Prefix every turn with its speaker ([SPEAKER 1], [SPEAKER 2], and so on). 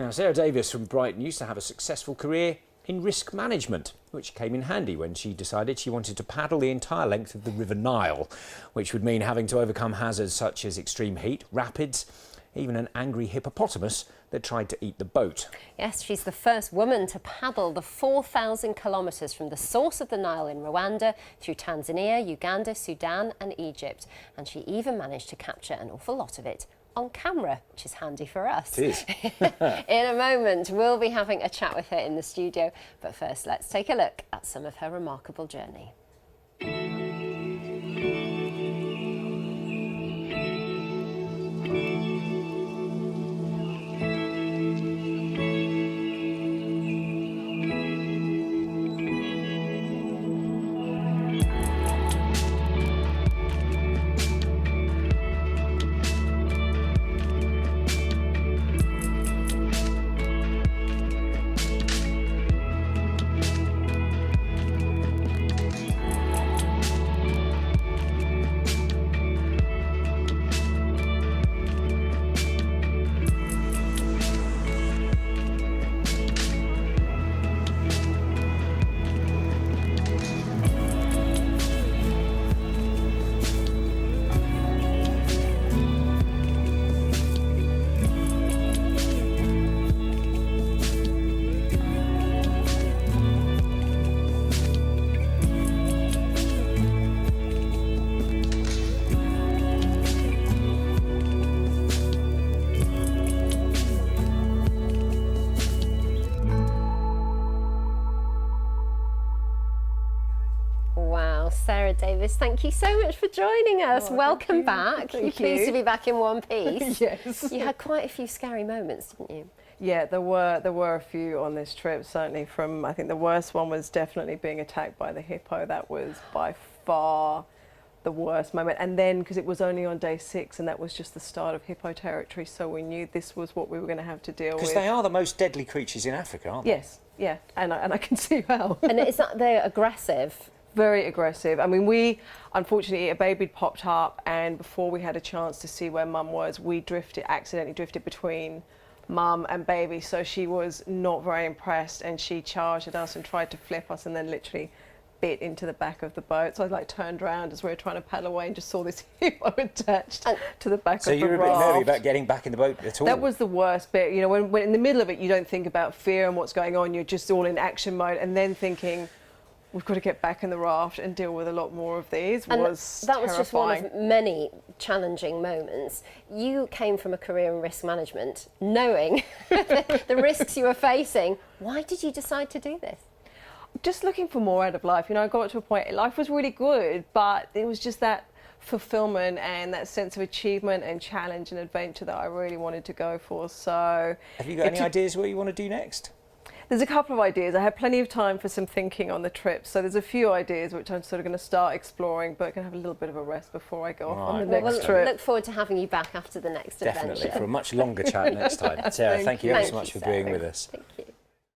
[SPEAKER 1] Now, Sarah Davis from Brighton used to have a successful career in risk management, which came in handy when she decided she wanted to paddle the entire length of the River Nile, which would mean having to overcome hazards such as extreme heat, rapids, even an angry hippopotamus that tried to eat the boat.
[SPEAKER 2] Yes, she's the first woman to paddle the 4,000 kilometres from the source of the Nile in Rwanda through Tanzania, Uganda, Sudan and Egypt. And she even managed to capture an awful lot of it on camera, which is handy for us.
[SPEAKER 1] It is.
[SPEAKER 2] In a moment, we'll be having a chat with her in the studio. But first, let's take a look at some of her remarkable journey. Wow, Sarah Davis, thank you so much for joining us.
[SPEAKER 3] Oh,
[SPEAKER 2] welcome back. You're pleased to be back in one piece.
[SPEAKER 3] Yes.
[SPEAKER 2] You had quite a few scary moments, didn't you?
[SPEAKER 3] Yeah, there were a few on this trip, certainly from, I think the worst one was definitely being attacked by the hippo. That was by far the worst moment. And then, because it was only on day 6 and that was just the start of hippo territory, so we knew this was what we were going to have to deal with.
[SPEAKER 1] Because they are the most deadly creatures in Africa, aren't they?
[SPEAKER 3] Yes, yeah, and I can see how.
[SPEAKER 2] And it's that they're aggressive.
[SPEAKER 3] Very aggressive. I mean, we, unfortunately, a baby had popped up, and before we had a chance to see where Mum was, we accidentally drifted between Mum and baby, so she was not very impressed, and she charged at us and tried to flip us and then literally bit into the back of the boat. So I turned around as we were trying to paddle away and just saw this hippo attached to the back of the raft.
[SPEAKER 1] So you were a bit nervy about getting back in the boat at all?
[SPEAKER 3] That was the worst bit. You know, when in the middle of it, you don't think about fear and what's going on. You're just all in action mode, and then thinking, we've got to get back in the raft and deal with a lot more of these.
[SPEAKER 2] And
[SPEAKER 3] was
[SPEAKER 2] that was just one
[SPEAKER 3] terrifying.
[SPEAKER 2] of many challenging moments. You came from a career in risk management, knowing the risks you were facing. Why did you decide to do this?
[SPEAKER 3] Just looking for more out of life. You know, I got to a point, life was really good, but it was just that fulfillment and that sense of achievement and challenge and adventure that I really wanted to go for. So,
[SPEAKER 1] have you got any ideas what you want to do next?
[SPEAKER 3] There's a couple of ideas. I had plenty of time for some thinking on the trip, so there's a few ideas which I'm sort of going to start exploring, but I'm going to have a little bit of a rest before I go off on the next trip.
[SPEAKER 2] Look forward to having you back after the next adventure.
[SPEAKER 1] Definitely, for a much longer chat next time. Sarah, thank you ever so much for being with us.
[SPEAKER 2] Thank you.